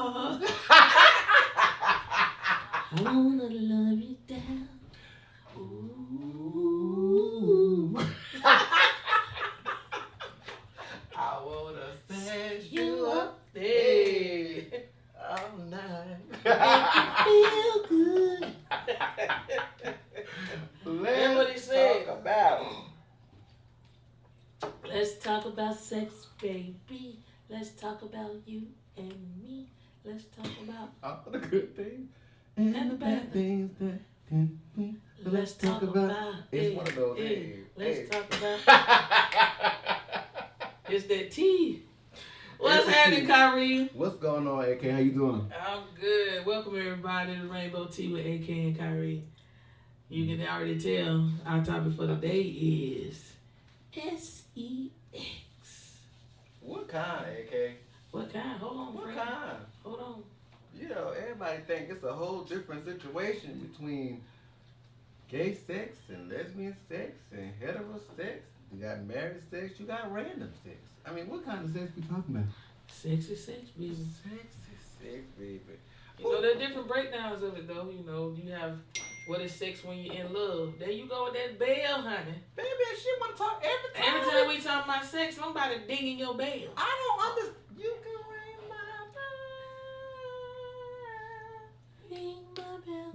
I wanna love you down. Ooh. I wanna set You you up up, there. all night. Make you feel good. Let's what he said. talk about. Let's talk about sex, baby. Let's talk about you and me. Let's talk about All the good things and the bad things that can be. Let's talk about It's one of those days. Let's talk about it's that tea. What's It's the happening, tea. Khiry? What's going on, AK? How you doing? I'm good. Welcome everybody to Rainbow Tea with AK and Khiry. You can already tell our topic for the day is sex. What kind, AK? What kind? Hold on, What friend. kind? Hold on. You know, everybody think it's a whole different situation between gay sex and lesbian sex and hetero sex. You got married sex, you got random sex. I mean, what kind of sex we talking about? Sex is sex, baby. Sex is sex, baby. You know, there are different breakdowns of it, though. You know, you have what is sex when you're in love. There you go with that bell, honey. Baby, that shit want to talk every time. Every time we talk about sex, somebody dinging your bell. I don't understand. You can ring my Ring my bell.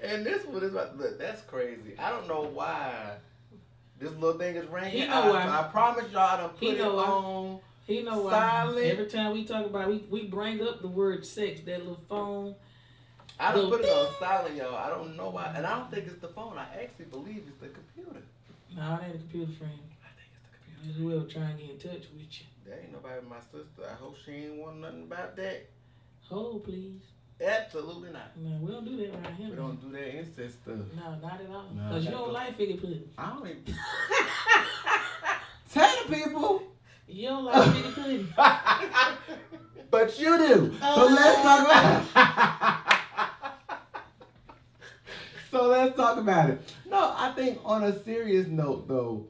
And this one is like, look, that's crazy. I don't know why this little thing is ringing. He know why. I promise y'all I done put He it know why. on. You know why? Silent. Every time we talk about it, we bring up the word sex, that little phone. I done Little put it on silent, y'all. I don't know why. And I don't think it's the phone. I actually believe it's the computer. No, it ain't a computer friend. I think it's the computer. It's whoever trying to get in touch with you. That ain't nobody but my sister. I hope she ain't want nothing about that. Hold, please. Absolutely not. No, we don't do that around here. We don't do that incest stuff. No, not at all. No, Because you that don't go- like figure pudding. I don't even. Tell the people. You don't like figure pudding. But you do. So let's talk about So let's talk about it. No, I think on a serious note though,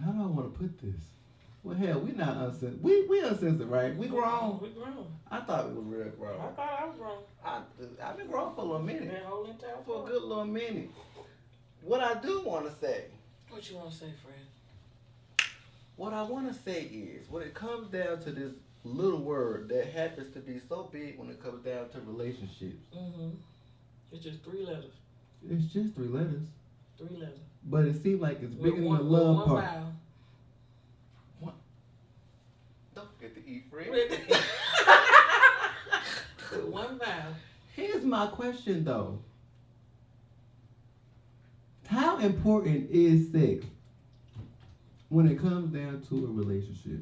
how do I want to put this? Well, hell, we not uncensored. We uncensored, right? We grown. We grown. I thought we was real grown. I thought I was grown. I've been grown for a little minute. That whole entire For a part. good little minute. What I do want to say, What you want to say, friend? what I want to say is, when it comes down to this little word that happens to be so big when it comes down to relationships, Mm-hmm. It's just 3 letters. it's just 3 letters. 3 letters. But it seems like it's bigger than the with love one part. vowel. Don't forget to eat, friend. With one vowel. Here's my question though. How important is sex when it comes down to a relationship?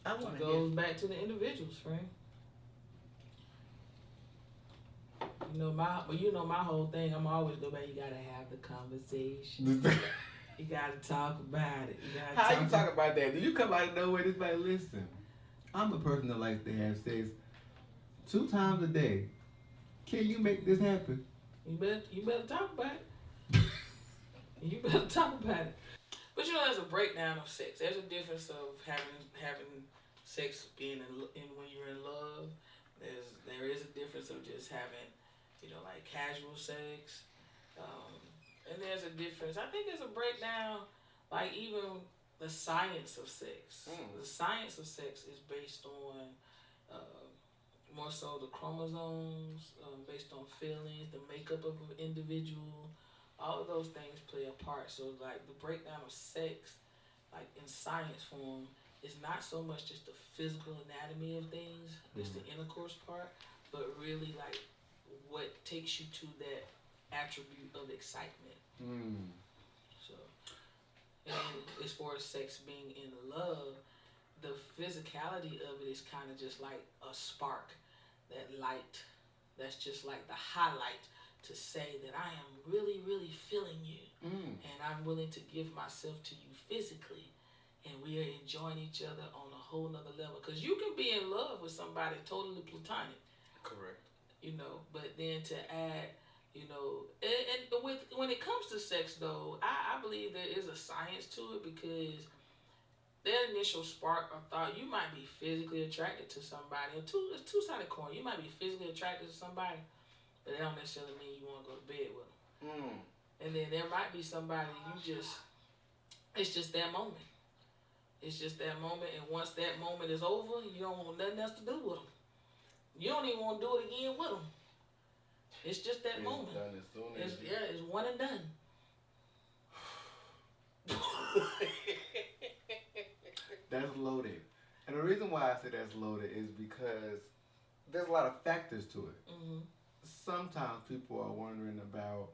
I want It to goes back to the individuals, friend. You know my whole thing. I'm always go back. You gotta have the conversation. You gotta talk about it. You gotta How you talk about that? Do you come out of nowhere? This like, listen, I'm a person that likes to have sex 2 times a day. Can you make this happen? You better talk about it. You better talk about it. But you know, there's a breakdown of sex. There's a difference of having sex being in when you're in love. There is a difference of just having, like casual sex. And there's a difference. I think there's a breakdown, like even the science of sex. The science of sex is based on more so the chromosomes, based on feelings, the makeup of an individual. All of those things play a part. So like the breakdown of sex, like in science form, is not so much just the physical anatomy of things, it's the intercourse part, but really like what takes you to that attribute of excitement. So, and as far as sex being in love, the physicality of it is kind of just like a spark, that light, that's just like the highlight to say that I am really, really feeling you, and I'm willing to give myself to you physically, and we are enjoying each other on a whole nother level. Because you can be in love with somebody totally platonic. Correct. But then to add, And with when it comes to sex though, I believe there is a science to it because that initial spark of thought, you might be physically attracted to somebody. It's two-sided coin. You might be physically attracted to somebody, but that don't necessarily mean you want to go to bed with them. And then there might be somebody it's just that moment. It's just that moment, and once that moment is over, you don't want nothing else to do with them. You don't even want to do it again with them. It's just that moment. Done as soon as it's one and done. That's loaded. And the reason why I say that's loaded is because there's a lot of factors to it. Mm-hmm. Sometimes people are wondering about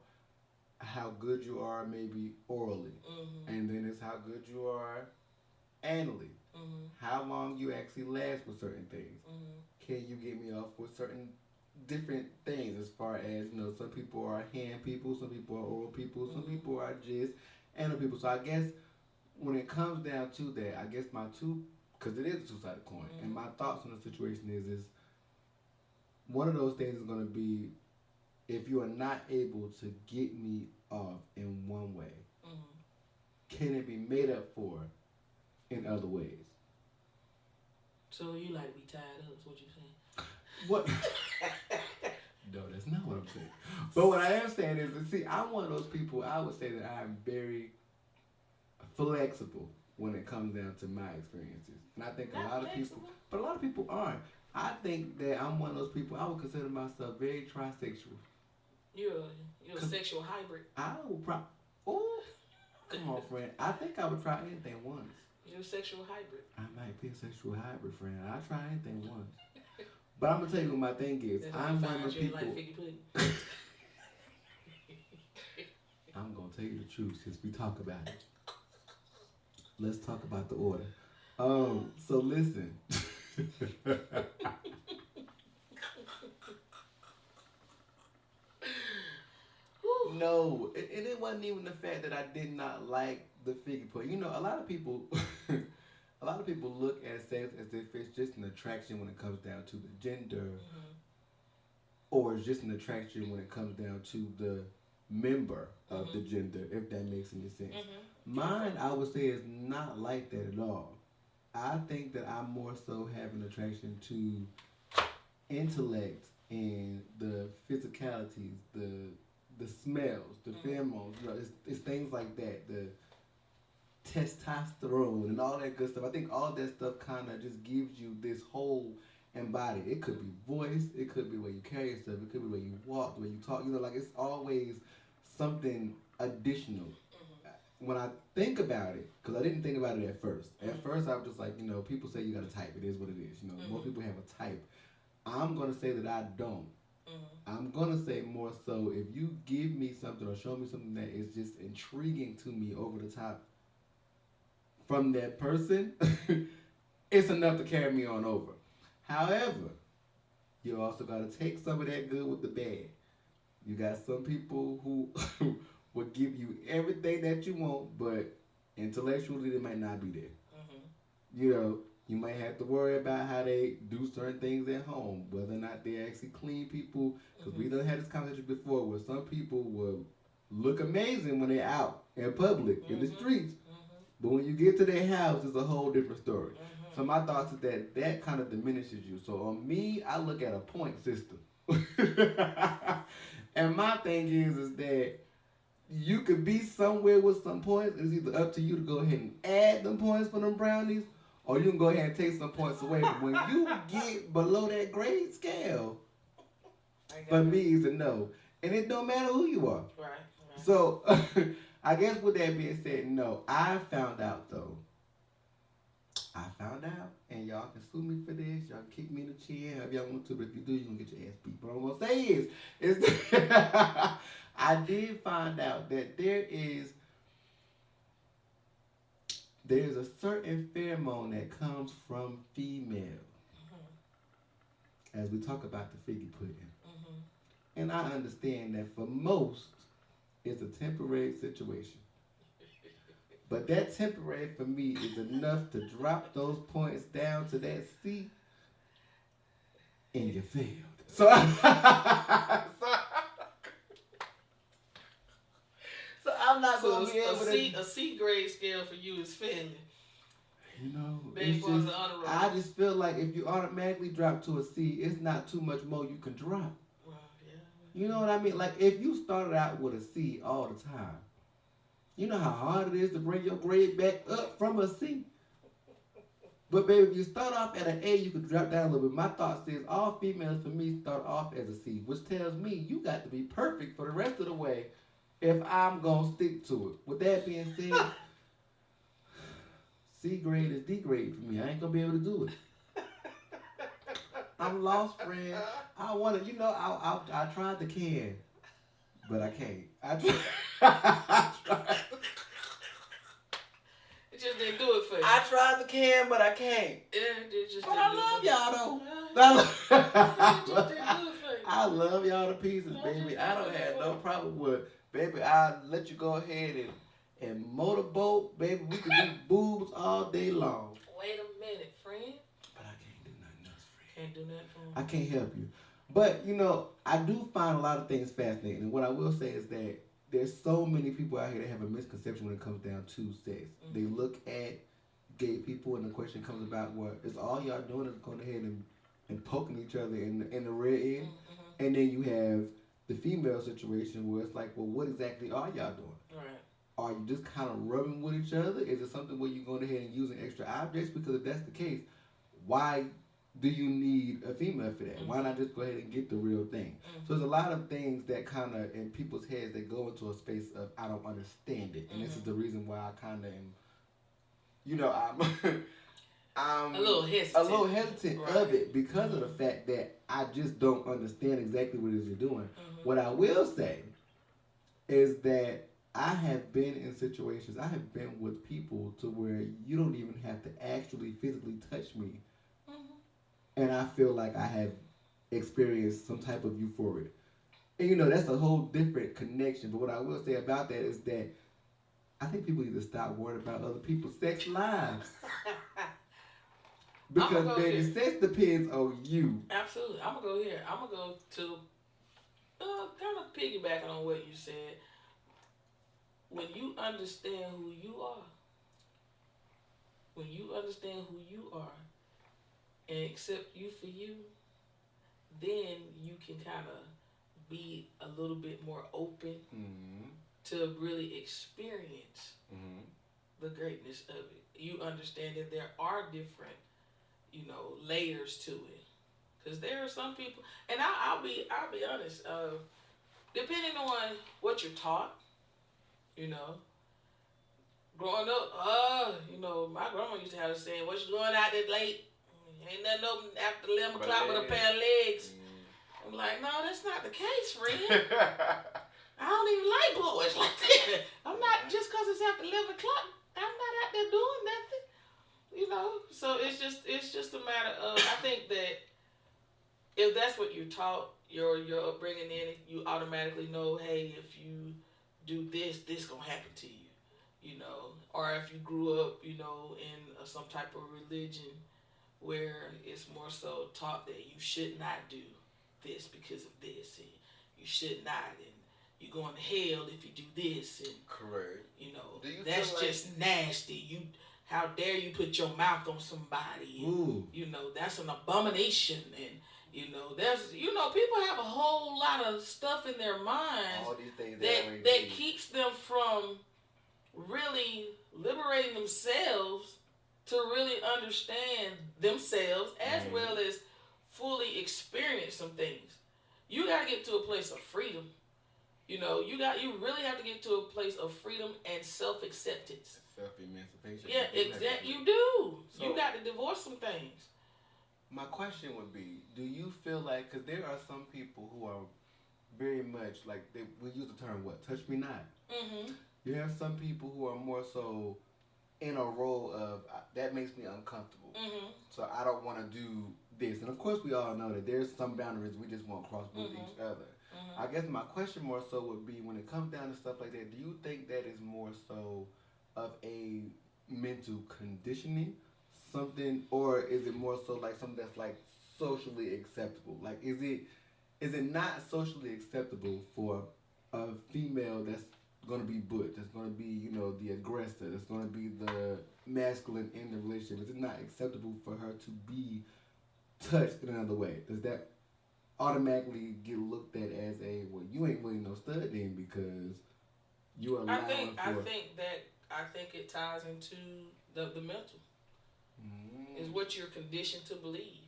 how good you are maybe orally. Mm-hmm. And then it's how good you are anally. Mm-hmm. How long you actually last with certain things. Mm-hmm. Can you get me off with certain different things as far as, some people are hand people, some people are oral people, some people are just anal people. So I guess when it comes down to that, I guess my because it is a two-sided coin, and my thoughts on the situation is one of those things is going to be if you are not able to get me off in one way, can it be made up for in other ways? So you like to be tied up, is what you're saying? What? No, that's not what I'm saying. But what I am saying is, see, I'm one of those people, I would say that I'm very flexible when it comes down to my experiences. And I think a lot of people aren't. I think that I'm one of those people, I would consider myself very trisexual. You're a sexual hybrid. I would probably, oh, come on, friend. I think I would try anything once. You're a sexual hybrid. I might be a sexual hybrid, friend. I'll try anything once. But I'm going to tell you what my thing is. I'm one of those people. I'm going to tell you the truth since we talk about it. Let's talk about the order. So listen. No, and it wasn't even the fact that I did not like the figure point. A lot of people, look at sex as if it's just an attraction when it comes down to the gender, or it's just an attraction when it comes down to the member of the gender, if that makes any sense. Mine, I would say, is not like that at all. I think that I more so have an attraction to intellect and the physicalities, the smells, the pheromones. It's things like that. The testosterone and all that good stuff. I think all that stuff kind of just gives you this whole embodied. It could be voice. It could be the way you carry yourself. It could be the way you walk, the way you talk. Like it's always something additional. When I think about it, because I didn't think about it at first. At first, I was just like, people say you got a type. It is what it is. Most people have a type. I'm going to say that I don't. I'm going to say more so if you give me something or show me something that is just intriguing to me over the top from that person, it's enough to carry me on over. However, you also got to take some of that good with the bad. You got some people who will give you everything that you want, but intellectually they might not be there. You might have to worry about how they do certain things at home, whether or not they actually clean people. Because we done had this conversation before where some people will look amazing when they're out in public, in the streets. But when you get to their house, it's a whole different story. So my thoughts is that kind of diminishes you. So on me, I look at a point system. And my thing is that you could be somewhere with some points. It's either up to you to go ahead and add them points for them brownies, or you can go ahead and take some points away. But when you get below that grade scale, for me, it's a no. And it don't matter who you are. Right. So, I guess with that being said, no. I found out, though. And y'all can sue me for this. Y'all can kick me in the chin, however y'all want to. But if you do, you're going to get your ass beat. But what I'm going to say is I did find out that there's a certain pheromone that comes from females. As we talk about the figure pudding. And I understand that for most, it's a temporary situation. But that temporary for me is enough to drop those points down to that C, and you failed. So I'm not So gonna be able to. a C grade scale for you is failing. You know, Baby it's boys just, are honor roll. I just feel like if you automatically drop to a C, it's not too much more you can drop. Well, yeah. You know what I mean? Like if you started out with a C all the time, you know how hard it is to bring your grade back up from a C. But baby, if you start off at an A, you can drop down a little bit. My thought says all females for me start off as a C, which tells me you got to be perfect for the rest of the way if I'm gonna stick to it. With that being said, C grade is D grade for me. I ain't gonna be able to do it. I'm lost, friend. I wanna, I tried the can, but I can't. I tried. I tried. It just didn't do it for you. I tried the can, but I can't. Yeah, it just But didn't I do love it for y'all though. It just didn't do it for you. I love y'all to pieces, baby. I don't have no problem with, baby. I'll let you go ahead and motorboat, baby. We can do boobs all day long. Wait a minute, friend. But I can't do nothing else, friend. Can't do nothing for him. I can't help you. But, I do find a lot of things fascinating. And what I will say is that there's so many people out here that have a misconception when it comes down to sex. Mm-hmm. They look at gay people and the question comes about, well, is all y'all doing is going ahead and poking each other in the rear end? Mm-hmm. And then you have the female situation where it's like, well, what exactly are y'all doing? Right. Are you just kind of rubbing with each other? Is it something where you're going ahead and using extra objects? Because if that's the case, why do you need a female for that? Mm-hmm. Why not just go ahead and get the real thing? Mm-hmm. So there's a lot of things that kind of in people's heads that go into a space of I don't understand it, and this is the reason why I kind of am, I'm a little hesitant right. of it because of the fact that I just don't understand exactly what it is you're doing. Mm-hmm. What I will say is that I have been in situations, I have been with people to where you don't even have to actually physically touch me. And I feel like I have experienced some type of euphoria. And that's a whole different connection. But what I will say about that is that I think people need to stop worrying about other people's sex lives. Because, baby, sex depends on you. Absolutely. I'm going to go here. I'm going to go to kind of piggybacking on what you said. When you understand who you are, and accept you for you, then you can kind of be a little bit more open to really experience the greatness of it. You understand that there are different, layers to it. Because there are some people, and I'll be honest, depending on what you're taught, growing up, my grandma used to have a saying, "What you going out that late? Ain't nothing open after 11 o'clock with a pair of legs." I'm like, no, that's not the case, friend. I don't even like boys like that. I'm not, just because it's after 11 o'clock, I'm not out there doing nothing. So it's just a matter of, I think that if that's what you're taught, your upbringing in, you automatically know, hey, if you do this gonna happen to you. Or if you grew up, in some type of religion where it's more so taught that you should not do this because of this, and you should not, and you're going to hell if you do this, and correct. That's just nasty. How dare you put your mouth on somebody? And, that's an abomination, and there's people have a whole lot of stuff in their minds all these things that keeps them from really liberating themselves to really understand themselves as well as fully experience some things. You gotta get to a place of freedom. You really have to get to a place of freedom and self-acceptance. Self-emancipation. Yeah, exactly. You do. So, you got to divorce some things. My question would be, do you feel like, because there are some people who are very much like, we use the term, touch me not. Mm-hmm. You have some people who are more so in a role of, that makes me uncomfortable. Mm-hmm. So I don't want to do this. And of course we all know that there's some boundaries we just won't cross with each other. Mm-hmm. I guess my question more so would be, when it comes down to stuff like that, do you think that is more so of a mental conditioning, something, or is it more so like something that's like socially acceptable? Like, is it not socially acceptable for a female that's going to be butch. It's going to be, the aggressor. It's going to be the masculine in the relationship. It's not acceptable for her to be touched in another way. Does that automatically get looked at as well, you ain't really no stud then because you are allowing I think it ties into the mental. Is what you're conditioned to believe.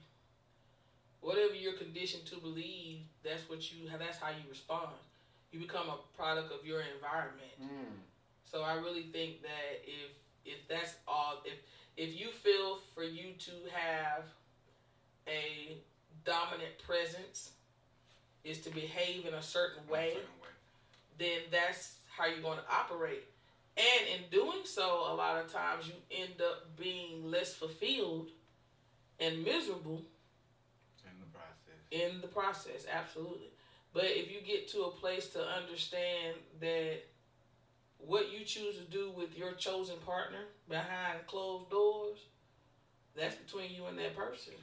Whatever you're conditioned to believe, that's how you respond. You become a product of your environment. So I really think that if that's all, if you feel for you to have a dominant presence is to behave in a certain way, then that's how you're going to operate. And in doing so, a lot of times you end up being less fulfilled and miserable in the process, absolutely. But if you get to a place to understand that what you choose to do with your chosen partner behind closed doors, that's between you and that person.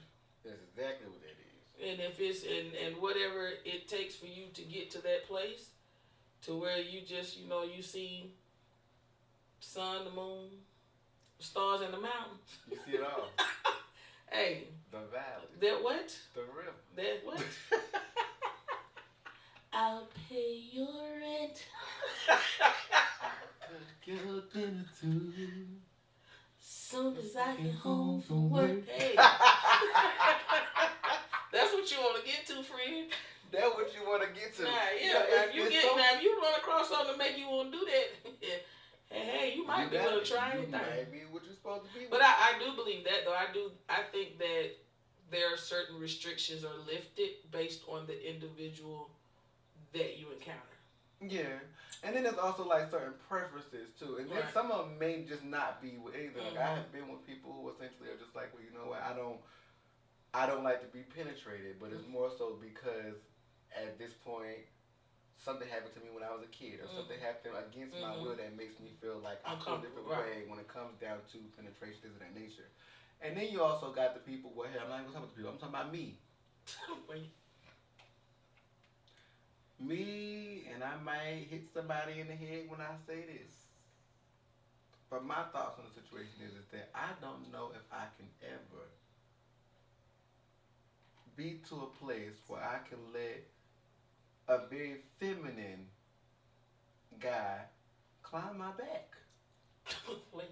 That's exactly what that is. And if it's and whatever it takes for you to get to that place, to where you just you see sun, the moon, the stars, and the mountains. You see it all. Hey. The valley. That what? The river. That what? I'll pay your rent. Cook your dinner too. Soon as I get home from work. Hey. That's what you want to get to, friend. That's what you want to get to. Nah, yeah. If you run across something to make you want to do that, hey, you might be able to try anything. Might be what you're supposed to be. But I do believe that, though. I think that there are certain restrictions are lifted based on the individual that you encounter. Yeah. And then there's also like certain preferences too. And then some of them may just not be with either. Like I have been with people who essentially are just like, well, you know what, I don't like to be penetrated, but it's more so because at this point something happened to me when I was a kid, or something happened against my will that makes me feel like I feel a different way when it comes down to penetration, things of that nature. And then you also got the people where, hey, I'm not even talking about the people, I'm talking about me. Me, and I might hit somebody in the head when I say this. But my thoughts on the situation is that I don't know if I can ever be to a place where I can let a very feminine guy climb my back. Wait.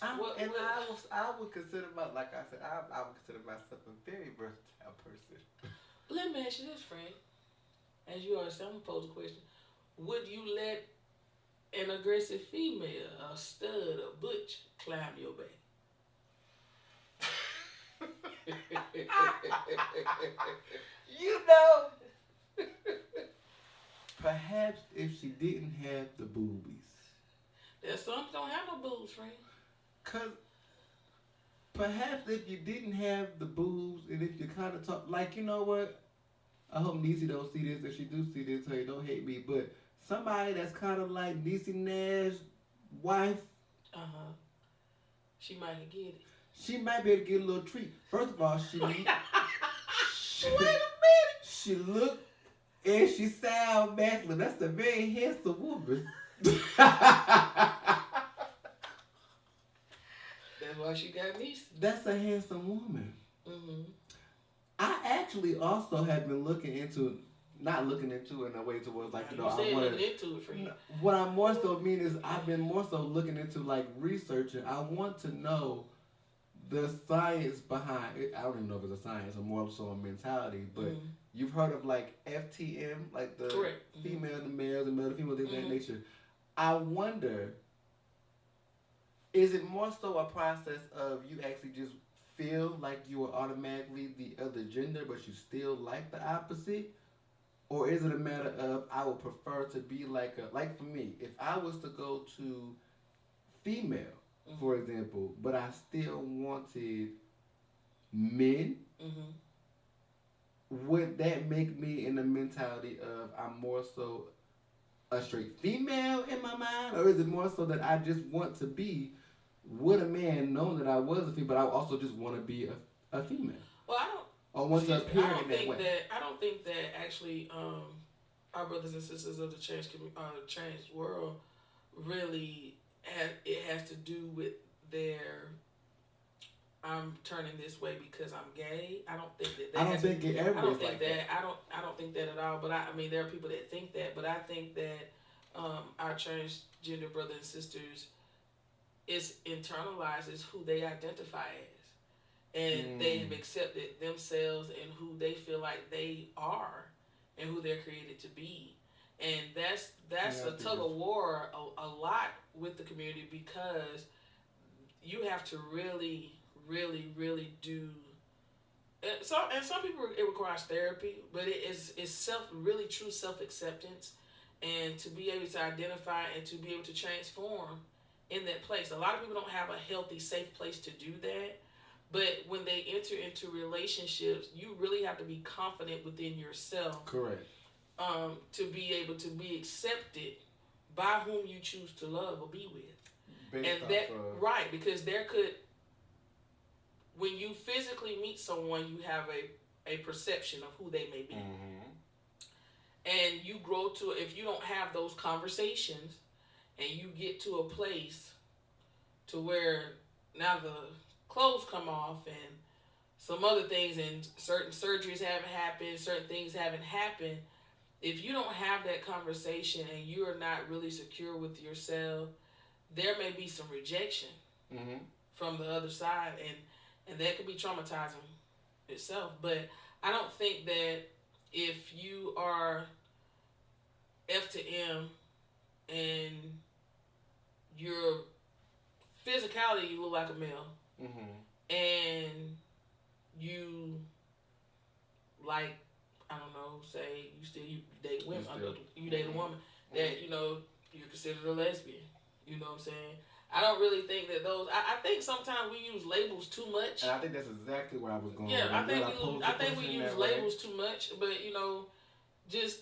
I would consider like I said, I would consider myself a very versatile person. Let me ask you this, friend. As you already said, I'm gonna pose a question. Would you let an aggressive female, a stud, a butch, climb your back? You know, perhaps if she didn't have the boobies. There's some don't have no boobs, friend. Cause perhaps if you didn't have the boobs and if you kind of talk, like, you know what? I hope Niecy don't see this. If she do see this, hey, don't hate me. But somebody that's kind of like Niecy Nash's wife. She might get it. She might be able to get a little treat. First of all, Wait a minute. She look and she sound masculine. That's a very handsome woman. That's why she got Niecy. That's a handsome woman. I actually also have been not looking into it in a way towards like, I want into it for you. What I more so mean is I've been more so looking into like researching. I want to know the science behind it. I don't even know if it's a science or more so a mentality, but you've heard of like FTM, like the female to male, the male to female, things of that nature. I wonder, is it more so a process of you actually just feel like you are automatically the other gender, but you still like the opposite? Or is it a matter of I would prefer to be like for me, if I was to go to female, for example, but I still wanted men, would that make me in the mentality of I'm more so a straight female in my mind? Or is it more so that I just want to be with a man knowing that I was a female, but I also just want to be a female? Well, I don't. Or want to appear in that way. I don't think that actually our brothers and sisters of the changed world really it has to do with their I'm turning this way because I'm gay. I don't think that. I don't think it ever is like that. I don't think that at all. But I mean, there are people that think that. But I think that our transgender brothers and sisters is internalized as who they identify as, and they've accepted themselves and who they feel like they are, and who they're created to be. And that's a tug of war a lot with the community because you have to really do and some people it requires therapy, but it's really true self-acceptance and to be able to identify and to be able to transform in that place. A lot of people don't have a healthy, safe place to do that, but when they enter into relationships, you really have to be confident within yourself. Correct. To be able to be accepted by whom you choose to love or be with. Right, because there could, when you physically meet someone, you have a perception of who they may be. And you grow to, if you don't have those conversations and you get to a place to where now the clothes come off and some other things and certain surgeries haven't happened, certain things haven't happened, if you don't have that conversation and you are not really secure with yourself, there may be some rejection from the other side, and that could be traumatizing itself. But I don't think that if you are F to M and your physicality, you look like a male, and you like, I don't know, say you date women, you date a woman that, you know, you're considered a lesbian. You know what I'm saying? I don't really think that those. I think sometimes we use labels too much. And I think that's exactly where I was going. Yeah, I think we use labels too much. But you know, just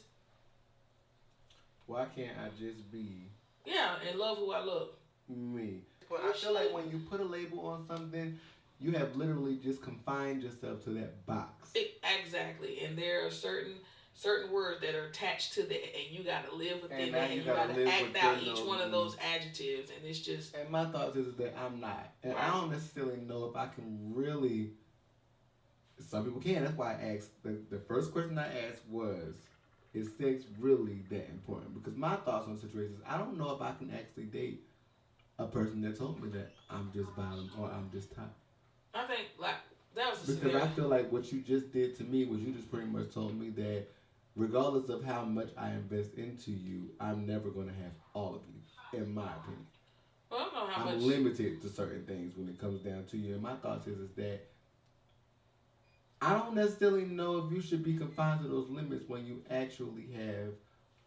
why can't I just be? Yeah, and love who I love. Me. But I feel like when you put a label on something, you have literally just confined yourself to that box. Exactly, and there are certain words that are attached to that, and you got to live within that, and you got to act out each one of those adjectives, and it's just. And my thoughts is that I'm not, and I don't necessarily know if I can really. Some people can. That's why I asked. The first question I asked was, "Is sex really that important?" Because my thoughts on the situation is, I don't know if I can actually date a person that told me that I'm just violent or I'm just tired. I think that was because I feel like what you just did to me was you just pretty much told me that regardless of how much I invest into you, I'm never going to have all of you, in my opinion. Well, I don't know how much. I'm limited to certain things when it comes down to you. And my thoughts is that I don't necessarily know if you should be confined to those limits when you actually have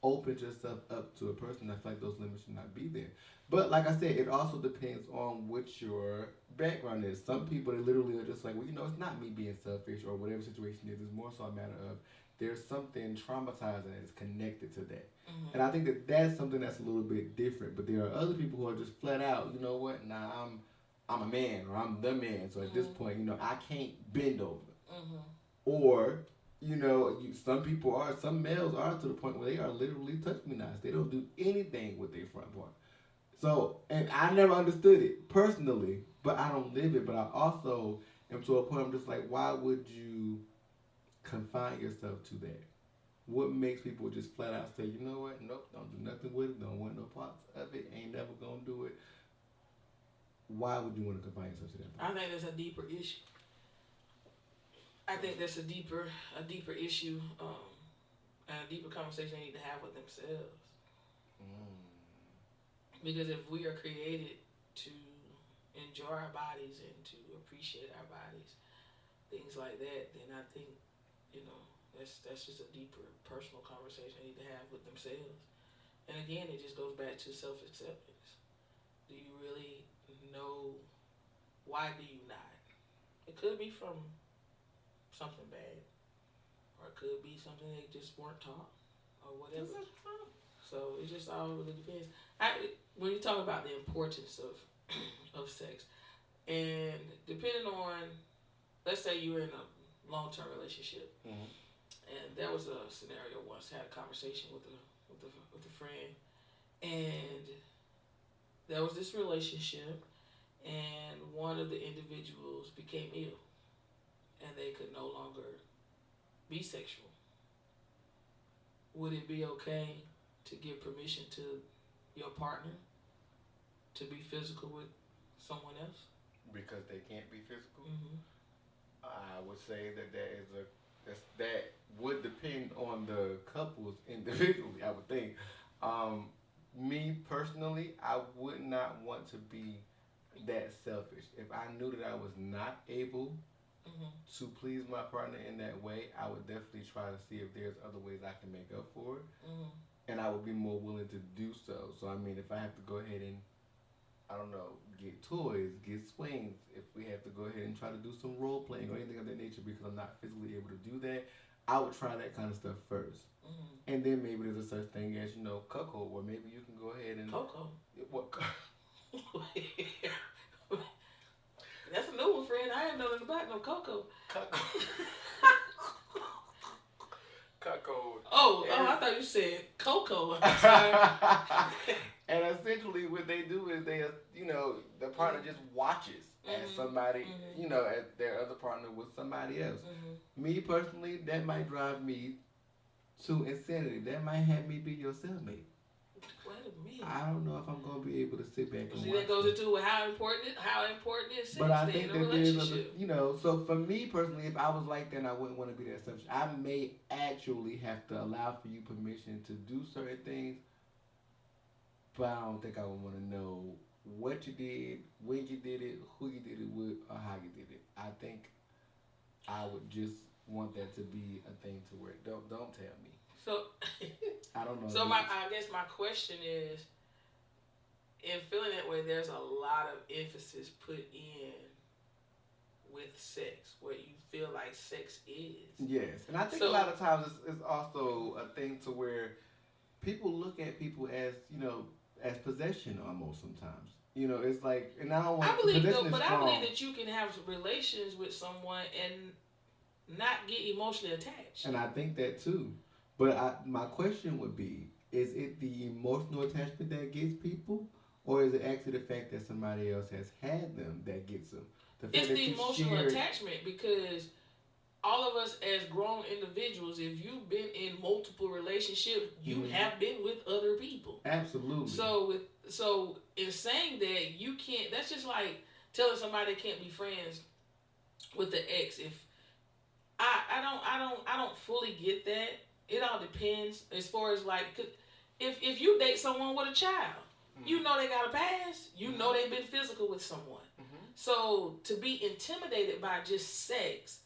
opened yourself up to a person. I feel like those limits should not be there. But like I said, it also depends on what your background is. Some people, they literally are just like, well, you know, it's not me being selfish or whatever situation it is. It's more so a matter of there's something traumatizing that's connected to that. Mm-hmm. And I think that that's something that's a little bit different. But there are other people who are just flat out, you know what, nah, I'm a man or I'm the man. So at this point, you know, I can't bend over. Mm-hmm. Or, you know, some males are to the point where they are literally touch-me-nots. They don't do anything with their front part. So, and I never understood it personally, but I don't live it. But I also am to a point I'm just like, why would you confine yourself to that? What makes people just flat out say, you know what, nope, don't do nothing with it, don't want no parts of it, ain't never gonna do it? Why would you want to confine yourself to that? I think there's a deeper issue. I think there's a deeper issue, and a deeper conversation they need to have with themselves. Because if we are created to enjoy our bodies and to appreciate our bodies, things like that, then I think, you know, that's just a deeper personal conversation they need to have with themselves. And again, it just goes back to self-acceptance. Do you really know? Why do you not? It could be from something bad, or it could be something they just weren't taught, or whatever. So it just all really depends. When you talk about the importance of sex, and depending on, let's say you're in a long-term relationship, And there was a scenario once. I had a conversation with a friend, and there was this relationship, and one of the individuals became ill, and they could no longer be sexual. Would it be okay to give permission to your partner to be physical with someone else? Because they can't be physical. Mm-hmm. I would say that would depend on the couples individually. I would think. Me personally, I would not want to be that selfish. If I knew that I was not able Mm-hmm. to please my partner in that way, I would definitely try to see if there's other ways I can make up for it, Mm-hmm. and I would be more willing to do so. So I mean, if I have to go ahead and I don't know, get toys, get swings, if we have to go ahead and try to do some role playing or anything of that nature because I'm not physically able to do that, I would try that kind of stuff first. Mm-hmm. And then maybe there's a such thing as, cuckold, where maybe you can go ahead and Coco. what That's a new one, friend. I ain't know nothing about no Coco. cuckold. Cuckold. Oh, I thought you said Coco. I'm sorry. And essentially what they do is the partner just watches as somebody, as their other partner with somebody else. Mm-hmm. Me personally, that might drive me to insanity. That might have me be your cellmate. Wait a minute. I don't know if I'm going to be able to sit back and See, watch that goes it. into how important is sex But I in think a that relationship. so for me personally, if I was like that, and I wouldn't want to be that selfish. I may actually have to allow for you permission to do certain things, but I don't think I would want to know what you did, when you did it, who you did it with, or how you did it. I think I would just want that to be a thing to where don't tell me. So, I don't know. So I guess my question is, in feeling that way, there's a lot of emphasis put in with sex, what you feel like sex is. Yes, and I think a lot of times it's also a thing to where people look at people as as possession almost sometimes. It's like, and I don't want. I believe that you can have relations with someone and not get emotionally attached. And I think that too. But my question would be, is it the emotional attachment that gets people, or is it actually the fact that somebody else has had them that gets them? It's the emotional attachment, because all of us as grown individuals, if you've been in multiple relationships, you have been with other people. Absolutely. So in saying that, you can't, that's just like telling somebody they can't be friends with the ex. If I don't fully get that. It all depends as far as like, if you date someone with a child, you know they got a past. You know they've been physical with someone. Mm-hmm. So to be intimidated by just sex,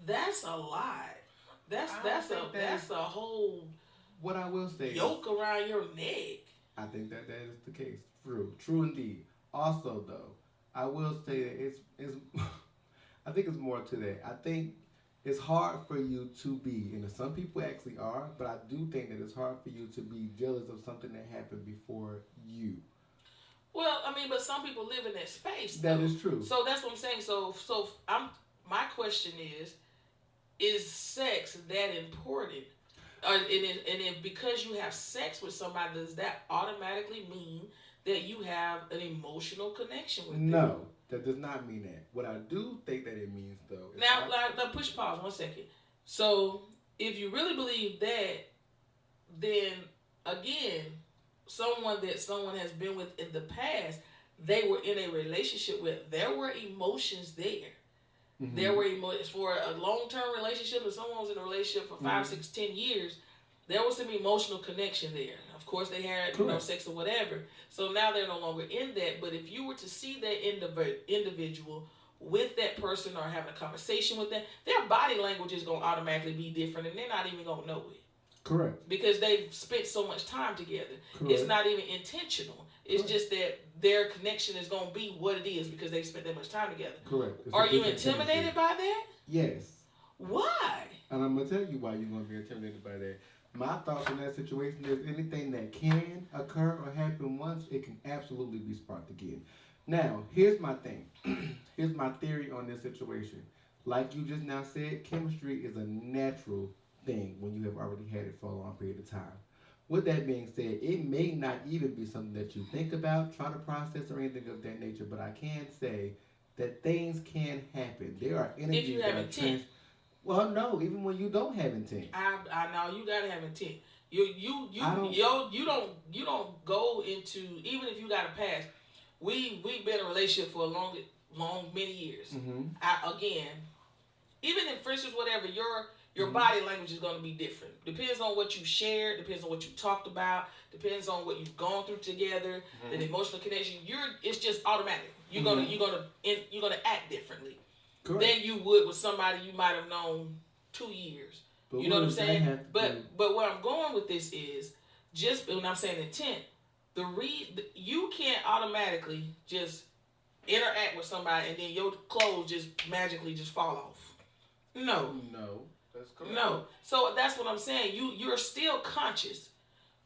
that's a lot. That's a whole. What I will say yoke around your neck. I think that is the case. True indeed. Also though, I will say that it's I think it's more to that. I think it's hard for you to be, and some people actually are, but I do think that it's hard for you to be jealous of something that happened before you. Well, I mean, but some people live in that space. That is true. So that's what I'm saying. So my question is sex that important? And if because you have sex with somebody, does that automatically mean that you have an emotional connection with them? No. That does not mean that. What I do think that it means, though. Now, push pause 1 second. So, if you really believe that, then again, someone has been with in the past, they were in a relationship with, there were emotions there. Mm-hmm. There were emotions for a long-term relationship. If someone was in a relationship for 5, 6, 10 years, there was some emotional connection there. Of course, they had sex or whatever. So now they're no longer in that. But if you were to see that individual with that person or having a conversation with them, their body language is going to automatically be different, and they're not even going to know it. Correct. Because they've spent so much time together. Correct. It's not even intentional. It's just that their connection is going to be what it is because they spent that much time together. Correct. Are you intimidated by that? Yes. Why? And I'm going to tell you why you're going to be intimidated by that. My thoughts on that situation is anything that can occur or happen once, it can absolutely be sparked again. Now, here's my thing. Here's my theory on this situation. Like you just now said, chemistry is a natural thing when you have already had it for a long period of time. With that being said, it may not even be something that you think about, try to process, or anything of that nature, but I can say that things can happen. There are If energies you that have are intent. well, no, even when you don't have intent. I know you gotta have intent. You don't go into, even if you got a past. We've been in a relationship for a long many years. Again, even in friendships, whatever, your body language is going to be different. Depends on what you shared. Depends on what you talked about. Depends on what you've gone through together. The emotional connection. It's just automatic. You're gonna act differently. Correct. Than you would with somebody you might have known 2 years. But you know what I'm saying? But where I'm going with this is, just when I'm saying intent, you can't automatically just interact with somebody and then your clothes just magically just fall off. No. That's correct. No. So that's what I'm saying. You're still conscious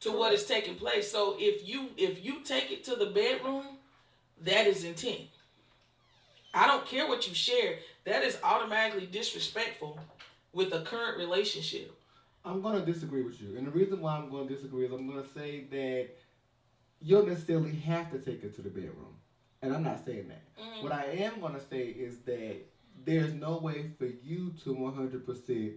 to what is taking place. So if you take it to the bedroom, that is intent. I don't care what you share. That is automatically disrespectful with a current relationship. I'm going to disagree with you. And the reason why I'm going to disagree is I'm going to say that you don't necessarily have to take it to the bedroom. And I'm not saying that. What I am going to say is that there's no way for you to 100%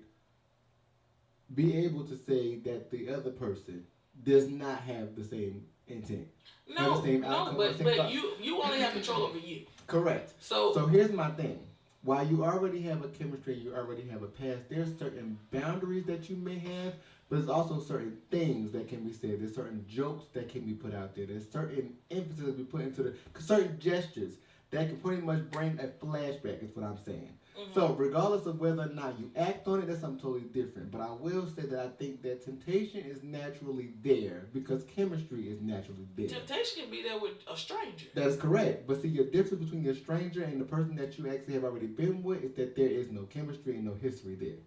be able to say that the other person does not have the same intent. But you only have control over you. Correct. So here's my thing. While you already have a chemistry, you already have a past, there's certain boundaries that you may have, but there's also certain things that can be said. There's certain jokes that can be put out there. There's certain emphasis that we put into certain gestures that can pretty much bring a flashback, is what I'm saying. So regardless of whether or not you act on it, that's something totally different. But I will say that I think that temptation is naturally there because chemistry is naturally there. Temptation can be there with a stranger. That's correct. But see, the difference between the stranger and the person that you actually have already been with is that there is no chemistry and no history there.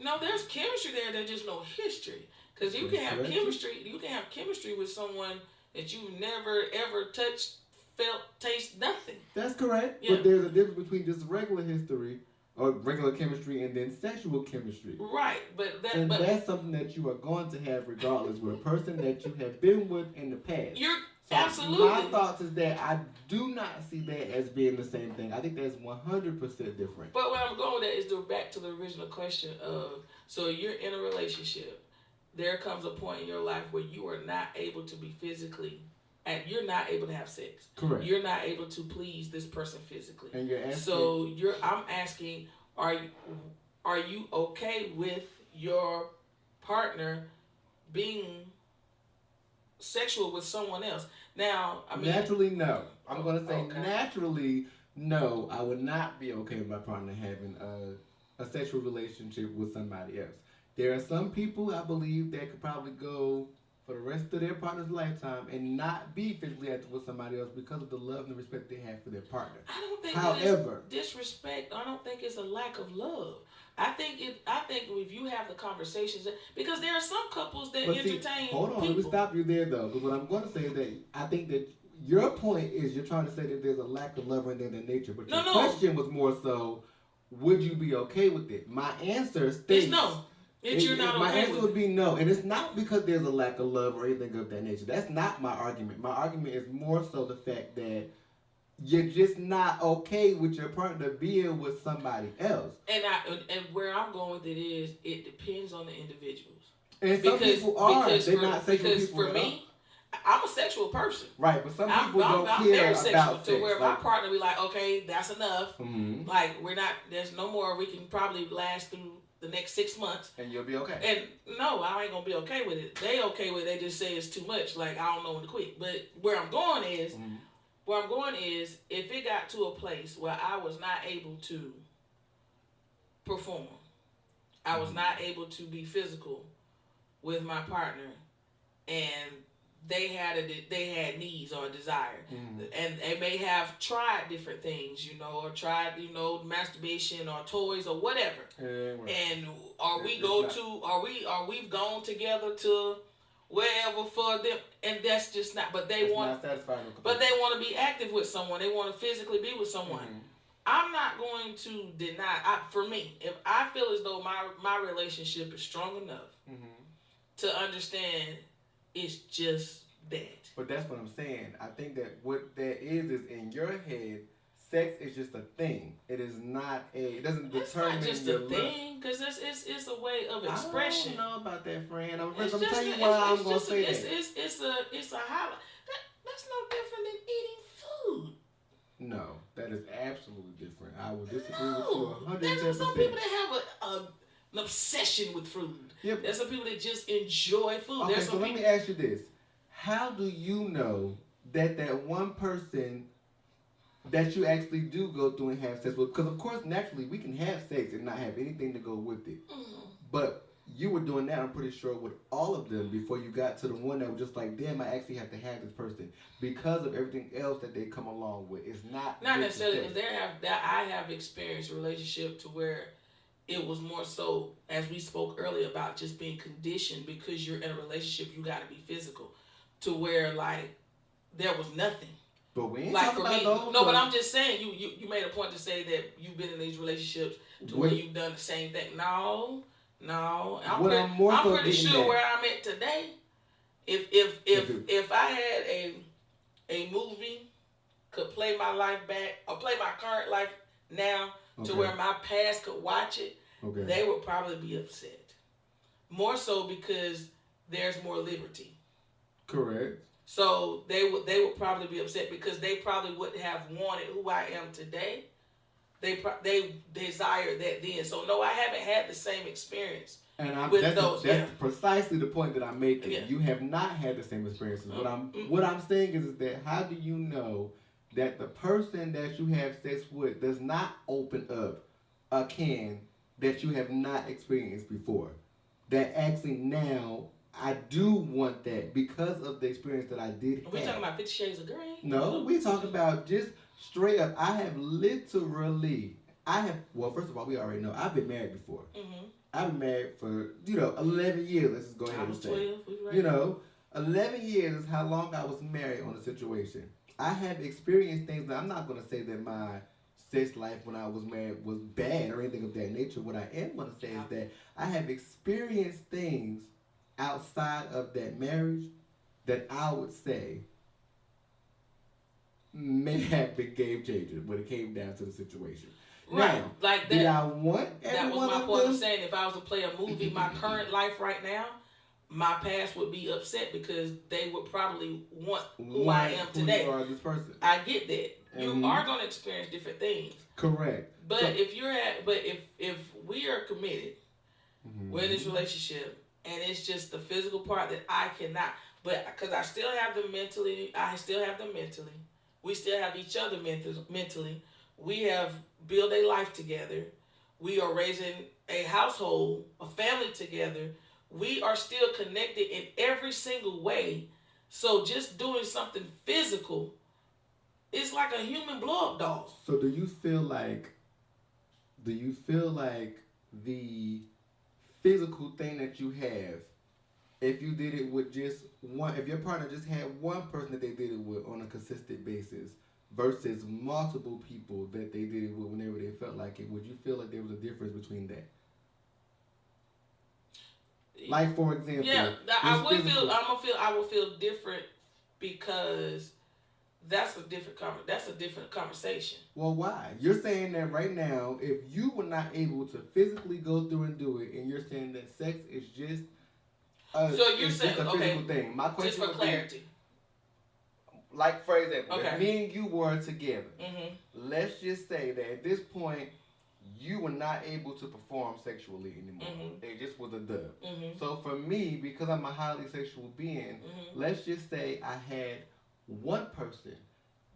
No, there's chemistry there. There's just no history. Because you can have chemistry. You can have chemistry with someone that you've never ever touched, felt, taste, nothing. That's correct. Yeah. But there's a difference between just regular history or regular chemistry and then sexual chemistry. Right. That's something that you are going to have regardless with a person that you have been with in the past. Absolutely. My thoughts is that I do not see that as being the same thing. I think that's 100% different. But where I'm going with that is back to the original question of, so you're in a relationship. There comes a point in your life where you are not able to be physically, and you're not able to have sex. Correct. You're not able to please this person physically. And you're asking. So I'm asking, are you okay with your partner being sexual with someone else? Now, I mean, naturally, no. I'm going to say naturally, no. I would not be okay with my partner having a sexual relationship with somebody else. There are some people, I believe, that could probably go for the rest of their partner's lifetime and not be physically active with somebody else because of the love and the respect they have for their partner. I don't think however, it's disrespect. I don't think it's a lack of love. I think if you have the conversations, because there are some couples that entertain. Hold on, let me stop you there though. Because what I'm going to say is that I think that your point is you're trying to say that there's a lack of love in their nature, but your question was more so, would you be okay with it? My answer states no. You're not my okay answer would be no, and it's not because there's a lack of love or anything of that nature. That's not my argument. My argument is more so the fact that you're just not okay with your partner being with somebody else. And where I'm going with it is, it depends on the individuals. And some people are. They're not sexual people. Because for me, I'm a sexual person. Right, but some people don't care about sex. To where my partner be like, okay, that's enough. Mm-hmm. Like, there's no more. We can probably last through the next 6 months. And you'll be okay. And no, I ain't going to be okay with it. They okay with it. They just say it's too much. Like, I don't know when to quit. But where I'm going is, if it got to a place where I was not able to perform, I was not able to be physical with my partner, and they had needs or a desire, and they may have tried different things, or tried, masturbation or toys or whatever. And we've gone together to wherever for them, and that's just not. But they want to be active with someone. They want to physically be with someone. I'm not going to deny. For me, if I feel as though my relationship is strong enough to understand, it's just that. But that's what I'm saying. I think that what that is in your head, sex is just a thing. It is not a. It doesn't determine. It's not just a thing, because it's a way of expression. I don't know about that, friend. I'm It's gonna just tell you a- why it's I'm gonna just say a, that. it's a highlight. That's no different than eating food. No, that is absolutely different. I will disagree with No, you 110%. there's some people that have an obsession with food. Yep. There's some people that just enjoy food. Okay, There's so some let people. me ask you this: how do you know that one person that you actually do go through and have sex with? Because of course, naturally, we can have sex and not have anything to go with it. But you were doing that, I'm pretty sure, with all of them before you got to the one that was just like, damn, I actually have to have this person because of everything else that they come along with. It's not Necessarily, because I have experienced a relationship to where it was more so, as we spoke earlier, about just being conditioned because you're in a relationship, you got to be physical, to where like there was nothing. But we ain't like talking for about me, those. no. But I'm just saying, you made a point to say that you've been in these relationships to where you've done the same thing. No. I'm pretty sure where I'm at today. If I had a movie could play my life back or play my current life now to where my past could watch it, they would probably be upset. More so because there's more liberty. Correct. So they would probably be upset because they probably wouldn't have wanted who I am today. They desired that then. So no, I haven't had the same experience. And that's precisely the point that I'm making. Yeah. You have not had the same experiences. What I'm saying is that how do you know that the person that you have sex with does not open up a can that you have not experienced before? That actually now I do want that because of the experience that I did have. Are we talking about 50 Shades of Grey? No, we talking about just straight up. I have literally, well, first of all, we already know, I've been married before. Mm-hmm. I've been married for, 11 years. Let's just go ahead and say. 12. 11 years is how long I was married on a situation. I have experienced things that I'm not going to say that my sex life when I was married was bad or anything of that nature. What I am going to say is that I have experienced things outside of that marriage that I would say may have been game changers when it came down to the situation. Right, now, like that. Did I want that was my point of saying if I was to play a movie, my current life right now, my past would be upset because they would probably want who I am today. You are this person. I get that. You are going to experience different things. Correct. But if we are committed, we're in this relationship, and it's just the physical part that I cannot. But because I still have them mentally, we still have each other mentally. We have built a life together. We are raising a household, a family together. We are still connected in every single way. So just doing something physical, it's like a human blow-up doll. So do you feel like the physical thing that you have, if you did it with just one, if your partner just had one person that they did it with on a consistent basis versus multiple people that they did it with whenever they felt like it, would you feel like there was a difference between that? Like, for example, I will feel different because that's a different conversation. Well, why? You're saying that right now, if you were not able to physically go through and do it, and you're saying that sex is just a physical thing. My question just for clarity. Like, for example, if me and you were together, mm-hmm. let's just say that at this point, you were not able to perform sexually anymore. Mm-hmm. It just was a dub. Mm-hmm. So for me, because I'm a highly sexual being, let's just say I had one person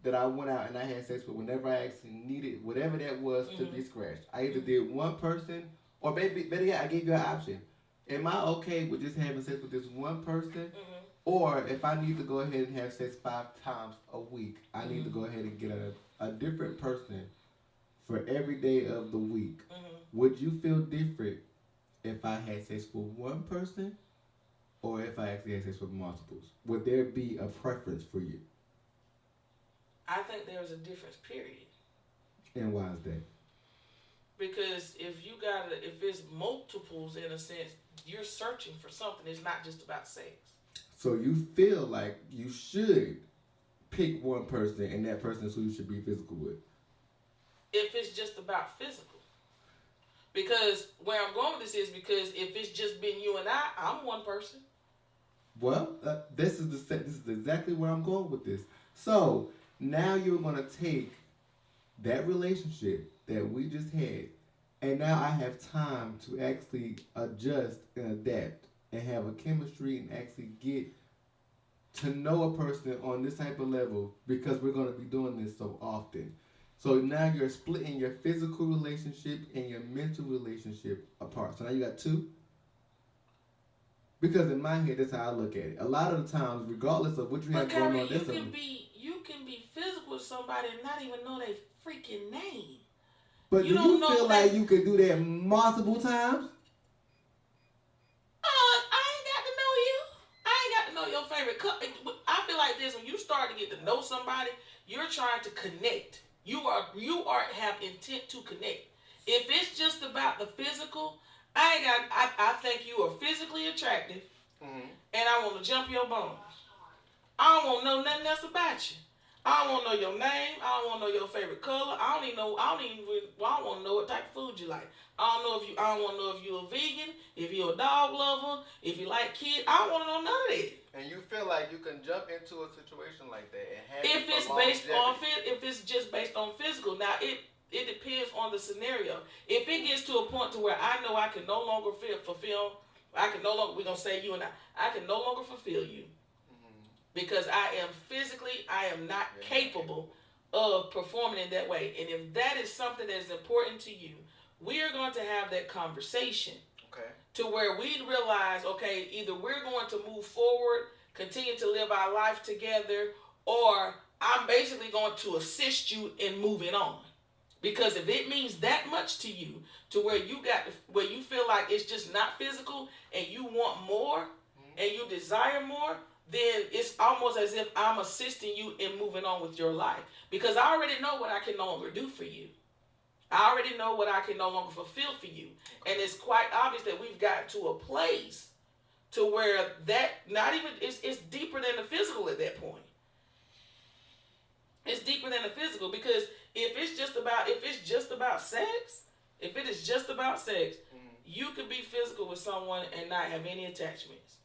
that I went out and I had sex with whenever I actually needed whatever that was to be scratched. I either did one person, or better yet, I gave you an option. Am I okay with just having sex with this one person? Or if I need to go ahead and have sex 5 times a week, I need to go ahead and get a different person for every day of the week. Would you feel different if I had sex with one person or if I actually had sex with multiples? Would there be a preference for you? I think there's a difference, period. And why is that? Because if it's multiples in a sense, you're searching for something. It's not just about sex. So you feel like you should pick one person, and that person is who you should be physical with. If it's just about physical, because where I'm going with this is because if it's just been you and I'm one person. Well, this is exactly where I'm going with this. So now you're gonna take that relationship that we just had, and now I have time to actually adjust and adapt and have a chemistry and actually get to know a person on this type of level because we're going to be doing this so often. So now you're splitting your physical relationship and your mental relationship apart. So now you got two. Because in my head, that's how I look at it. A lot of the times, regardless of what you have going on, you can be physical with somebody and not even know their freaking name. But do you feel like you could do that multiple times? Your favorite cup. I feel like this: when you start to get to know somebody, you're trying to connect. You have intent to connect. If it's just about the physical, I think you are physically attractive, and I want to jump your bones. I don't want to know nothing else about you. I don't want to know your name. I don't want to know your favorite color. I don't want to know what type of food you like. I don't want to know if you're a vegan, if you're a dog lover, if you like kids. I don't want to know none of that. And you feel like you can jump into a situation like that and have if it's just based on physical. Now it depends on the scenario. If it gets to a point to where I know I can no longer fulfill, we're gonna say you and I can no longer fulfill you. Because I am not capable of performing in that way. And if that is something that is important to you, we are going to have that conversation. Okay. To where we realize, okay, either we're going to move forward, continue to live our life together, or I'm basically going to assist you in moving on. Because if it means that much to you, to where you feel like it's just not physical and you want more and you desire more, then it's almost as if I'm assisting you in moving on with your life. Because I already know what I can no longer do for you. I already know what I can no longer fulfill for you. And it's quite obvious that we've gotten to a place to where that it's deeper than the physical at that point. It's deeper than the physical because if it's just about sex, you could be physical with someone and not have any attachments.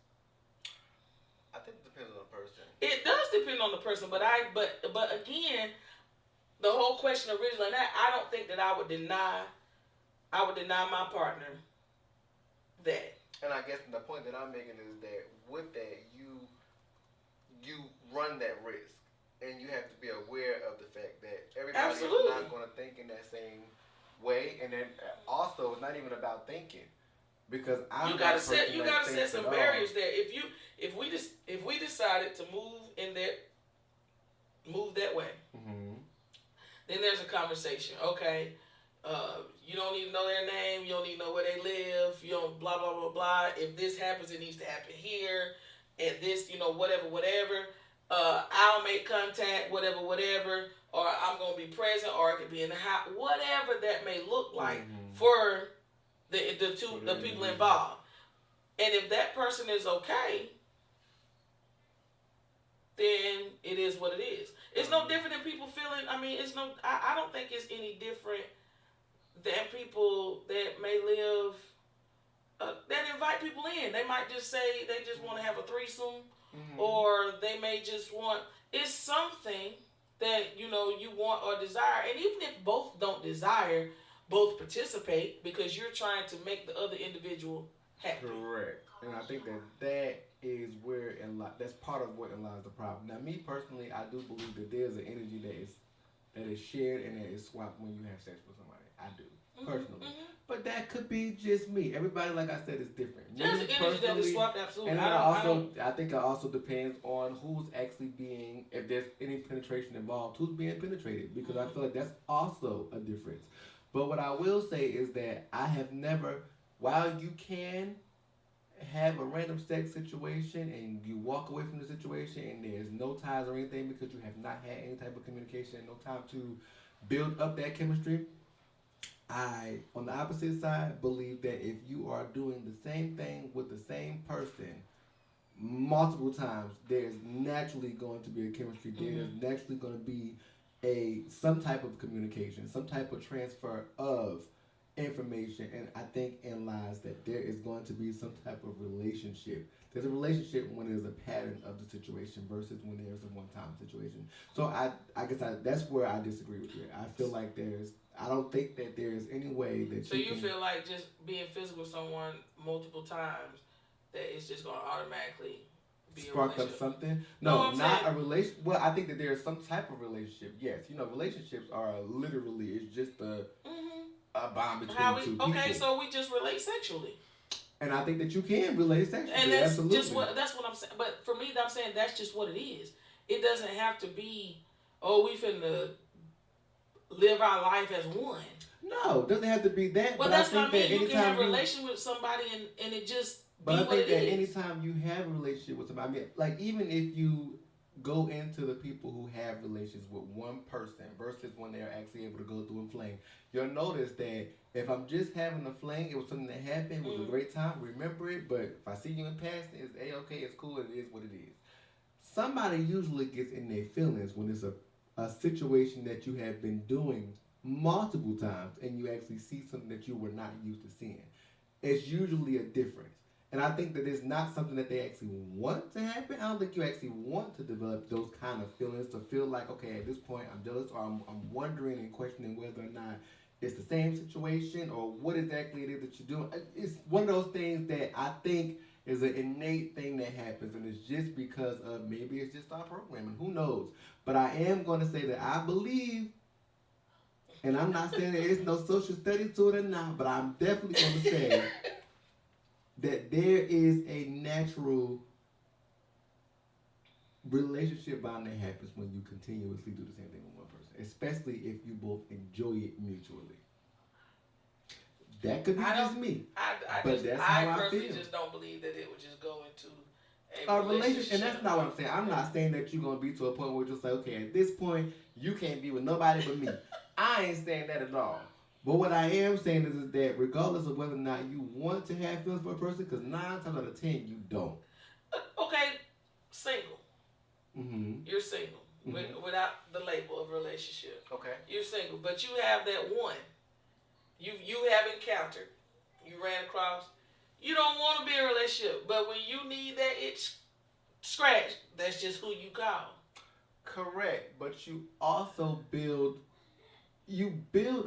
I think it depends on the person. It does depend on the person, but again, the whole question originally, I don't think that I would deny my partner that. And I guess the point that I'm making is that with that you run that risk, and you have to be aware of the fact that everybody is not going to think in that same way, and then also it's not even about thinking. Because you gotta set some barriers there. If we decided to move that way, then there's a conversation. Okay, you don't need to know their name. You don't need to know where they live. You don't blah blah blah blah. If this happens, it needs to happen here. And this, whatever. I'll make contact, whatever, or I'm gonna be present, or it could be in the house, whatever that may look like for the people involved. And if that person is okay, then it is what it is. It's no different than people feeling. I don't think it's any different than people that may live that invite people in. They might just say they just want to have a threesome, or they may just want. It's something that you want or desire, and even if both don't desire, both participate because you're trying to make the other individual happy. Correct. And I think that is where that's part of what lies the problem. Now, me personally, I do believe that there's an energy that is shared and that is swapped when you have sex with somebody. I do personally, but that could be just me. Everybody, like I said, is different. There's an energy that is swapped, absolutely. And I think it also depends on who's actually being, if there's any penetration involved, who's being penetrated, because I feel like that's also a difference. But what I will say is that I have never, while you can have a random sex situation and you walk away from the situation and there's no ties or anything because you have not had any type of communication, no time to build up that chemistry. I, on the opposite side, believe that if you are doing the same thing with the same person multiple times, there's naturally going to be a chemistry. There's naturally going to be a some type of communication, some type of transfer of information, and I think in lies that there is going to be some type of relationship. There's a relationship when there's a pattern of the situation versus when there's a one-time situation. So I guess that's where I disagree with you. I feel like I don't think that there's any way that so you feel like just being physical with someone multiple times that it's just going to automatically be spark up something. No, not a relation. Well, I think that there's some type of relationship. Yes, relationships are literally it's just a bond between two people. Okay, so we just relate sexually. And I think that you can relate sexually. And that's absolutely. just that's what I'm saying. But for me, I'm saying that's just what it is. It doesn't have to be, we finna live our life as one. No, it doesn't have to be that. Well, that's what I mean. You can have a relationship with somebody and it just But I think that anytime you have a relationship with somebody, I mean, like even if you go into the people who have relations with one person versus when they're actually able to go through and fling, you'll notice that if I'm just having a fling, it was something that happened, it was a great time, remember it, but if I see you in passing, it's A-okay, it's cool, it is what it is. Somebody usually gets in their feelings when it's a situation that you have been doing multiple times and you actually see something that you were not used to seeing. It's usually a difference. And I think that it's not something that they actually want to happen. I don't think you actually want to develop those kind of feelings to feel like, okay, at this point I'm jealous or I'm wondering and questioning whether or not it's the same situation or what exactly it is that you're doing. It's one of those things that I think is an innate thing that happens, and it's just because of maybe it's just our programming. Who knows? But I am going to say that I believe, and I'm not saying there is no social study to it or not, but I'm definitely going to say that there is a natural relationship bond that happens when you continuously do the same thing with one person, especially if you both enjoy it mutually. That could be just me, but that's how I feel. I personally just don't believe that it would just go into a relationship. And that's not what I'm saying. I'm not saying that you're going to be to a point where you're just like, okay, at this point, you can't be with nobody but me. I ain't saying that at all. But what I am saying is that regardless of whether or not you want to have feelings for a person, because 9 times out of 10 you don't. Okay, single. You're single without the label of relationship. Okay. You're single, but you have that one. You have encountered. You ran across. You don't want to be in a relationship, but when you need that itch scratched, that's just who you call. Correct, but you also build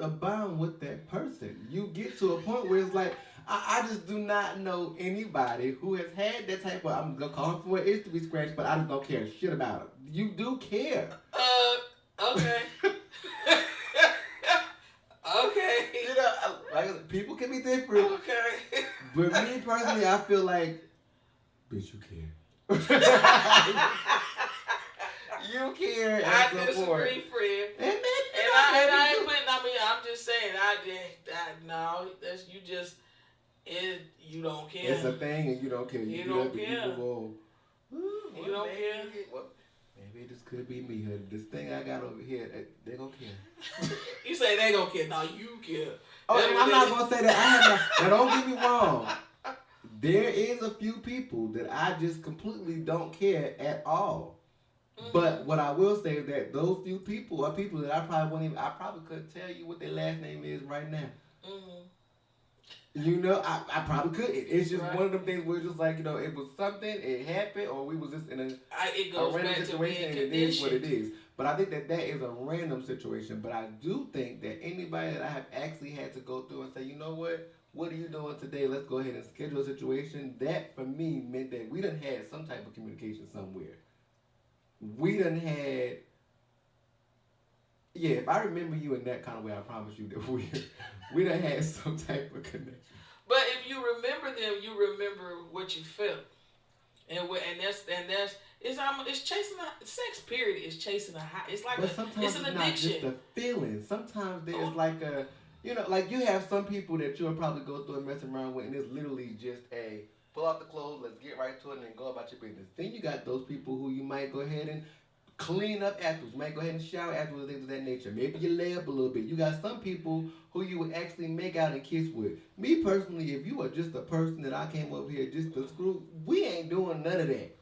a bond with that person. You get to a point where it's like, I just do not know anybody who has had that type of, I'm going to call him for it is to be scratched, but I just don't care shit about him. You do care. Okay. Okay. Like I said, people can be different. Okay. But me personally, I feel like, bitch, you care. You care. I disagree, friend. And I ain't putting. I'm just saying. No. That's you just. You don't care. It's a thing, and you don't care. You don't care. You don't care. Maybe this could be me. This thing I got over here, they gonna care. You say they gonna care. No, you care. Oh, and I'm not gonna say that. Now, don't get me wrong. There is a few people that I just completely don't care at all. But what I will say is that those few people are people that I probably couldn't tell you what their last name is right now. I probably couldn't. It's just one of them things where it's just like, it was something, it happened, or we was just in a random situation and it is what it is. But I think that is a random situation. But I do think that anybody that I have actually had to go through and say, you know what are you doing today? Let's go ahead and schedule a situation. That for me meant that we done had some type of communication somewhere. We done had, if I remember you in that kind of way, I promise you that we done had some type of connection. But if you remember them, you remember what you felt, and it's chasing a sex. Period is chasing a high. It's like it's an addiction. Not just the feeling. Sometimes there's like a, like you have some people that you'll probably go through and mess around with, and it's literally just a pull out the clothes, let's get right to it, and then go about your business. Then you got those people who you might go ahead and clean up afterwards. You might go ahead and shower afterwards, things of that nature. Maybe you lay up a little bit. You got some people who you would actually make out and kiss with. Me personally, if you are just a person that I came over here just to screw, we ain't doing none of that.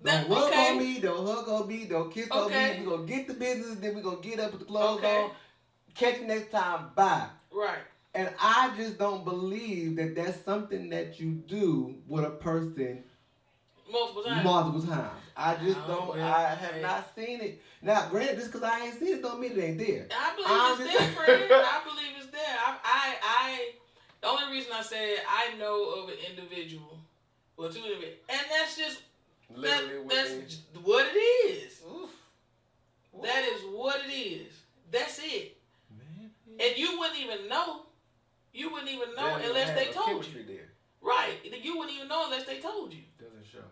Don't rub on me, don't hug on me, don't kiss on me. We gonna get the business, then we gonna get up with the clothes on. Catch you next time, bye. Right. And I just don't believe that that's something that you do with a person multiple times. I just don't. I have not seen it. Now, granted, just because I ain't seen it don't mean it ain't there. I believe it's different. I believe it's there. The only reason I said I know of an individual, well, two individuals, and that's just that's what it is. Oof. That is what it is. That's it. Man. And you wouldn't even know. You wouldn't even know unless they told you. There. Right. You wouldn't even know unless they told you. Doesn't show.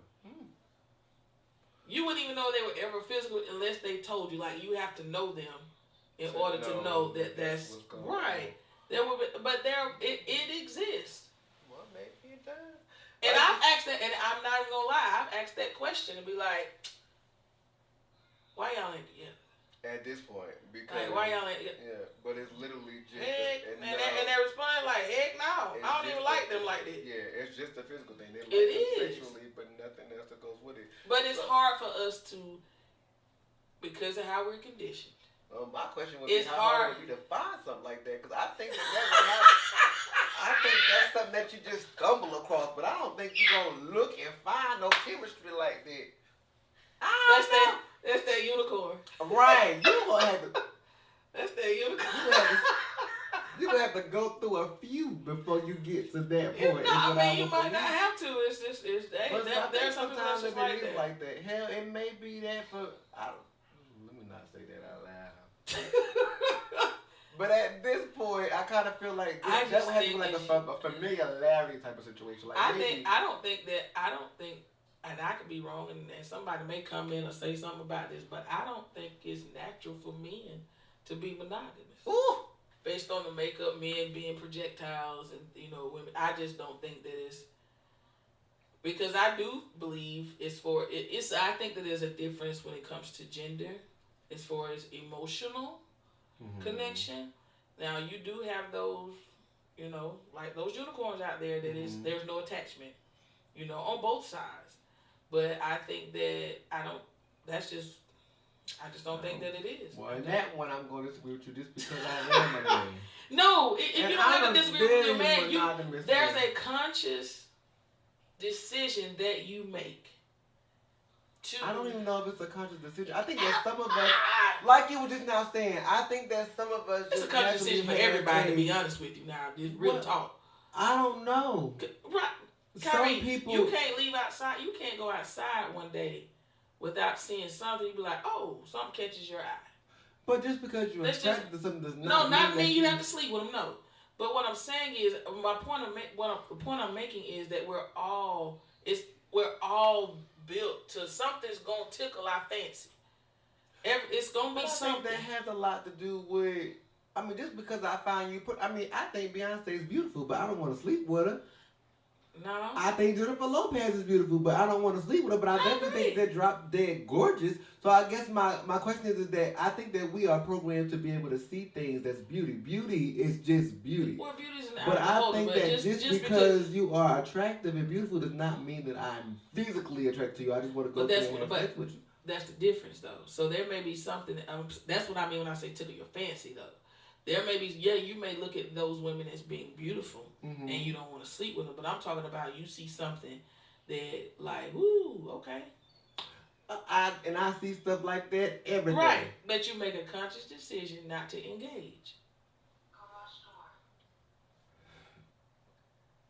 You wouldn't even know they were ever physical unless they told you. Like, you have to know them in order to know that that's right. There will be, but it exists. Well, maybe it does. And I've asked that, and I'm not even gonna lie. I've asked that question and be like, "Why y'all ain't together?" At this point, because like, why y'all ain't together? Yeah, but it's literally just and they respond like, "Heck no, I don't even like them like that." Yeah, it's just a physical thing. They like it them is sexually, but nothing else that goes with it. But it's hard for us to, because of how we're conditioned. My question would be, how hard would you to find something like that? Because I think I think that's something that you just stumble across, but I don't think you're gonna look and find no chemistry like that. That's that unicorn. Right. You gonna have to. That's that unicorn. You gonna have to go through a few before you get to that point. No, I mean, you might not have to. It's just there's some people that's just like that. Like that. Hell, it may be that for. Let me not say that out loud. But at this point, I kind of feel like that would have to be like a familiarity type of situation. Like I don't think, and I could be wrong, and somebody may come in or say something about this, but I don't think it's natural for men to be monogamous. Ooh. Based on the makeup, men being projectiles, and women. I just don't think that it's, because I do believe it's for it's. I think that there's a difference when it comes to gender, as far as emotional connection. Now you do have those, like those unicorns out there that is there's no attachment, on both sides. But I think that I just don't think that it is. Well, in that one, I'm going to disagree with you just because I am a man. No, if you don't have to disagree with your man, there's a conscious decision that you make. I don't even know if it's a conscious decision. I think that some of us, like you were just now saying, I think that some of us. It's a conscious decision for everybody, to be honest with you. Now, just real talk. I don't know. Right. Khiry, you can't leave outside. You can't go outside one day without seeing something. You be like, oh, something catches your eye. But just because you're attracted to something does not no, not mean you have to sleep with them. No. But what I'm saying is, the point I'm making is that we're all built to something's gonna tickle our fancy. It's gonna be something that has a lot to do with. I mean, just because I find you I think Beyonce is beautiful, but I don't want to sleep with her. No. I think Jennifer Lopez is beautiful, but I don't want to sleep with her. But I definitely think they're drop dead gorgeous. So I guess my question is that I think that we are programmed to be able to see things that's beauty. Beauty is just beauty. Well, beauty is an But I think that just because you are attractive and beautiful does not mean that I'm physically attracted to you. I just want to go through and have sex with you. That's the difference, though. So there may be something. That's what I mean when I say tickle your fancy, though. There may be, you may look at those women as being beautiful, and you don't want to sleep with them. But I'm talking about you see something that, like, ooh, okay. I see stuff like that every day. Right, but you make a conscious decision not to engage.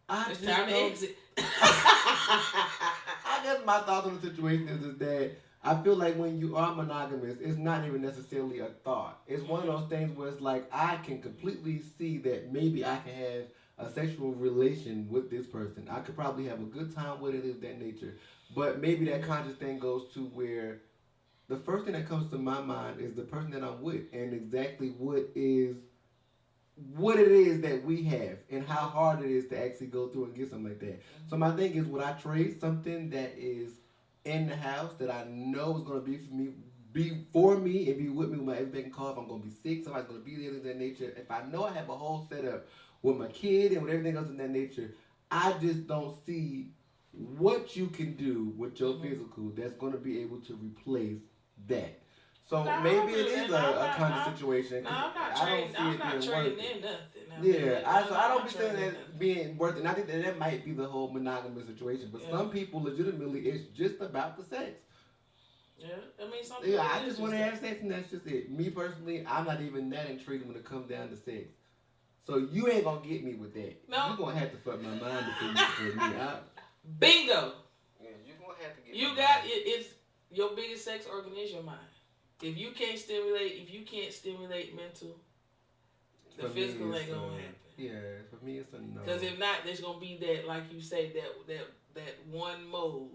It's time to exit. I guess my thoughts on the situation is that I feel like when you are monogamous, it's not even necessarily a thought. It's one of those things where it's like, I can completely see that maybe I can have a sexual relation with this person. I could probably have a good time with it of that nature. But maybe that conscious thing goes to where the first thing that comes to my mind is the person that I'm with and exactly what it is that we have and how hard it is to actually go through and get something like that. So my thing is, would I trade something that is in the house that I know is going to be be for me and be with me when my everything call. If I'm gonna be sick, somebody's gonna be there in that nature. If I know I have a whole setup with my kid and with everything else in that nature, I just don't see what you can do with your physical that's gonna be able to replace that. So No, maybe it really, is no, a kind of situation. No, I'm not I don't trading. see I'm it not being trading worth it. in nothing. Yeah, so I don't be saying trading in that being worth it. And I think that might be the whole monogamous situation. But some people legitimately, it's just about the sex. Yeah, I mean, some Yeah, I just want to have sex and that's just it. Me personally, I'm not even that intrigued when it comes down to sex. So you ain't gonna get me with that. No. You're gonna have to fuck my mind before you can fuck me out. Bingo. Yeah, you're gonna have to get. You got it. It's your biggest sex organ is your mind. If you can't stimulate mental, the physical ain't gonna happen. Yeah, for me it's a no. Because if not, there's gonna be that, like you say, that one mode.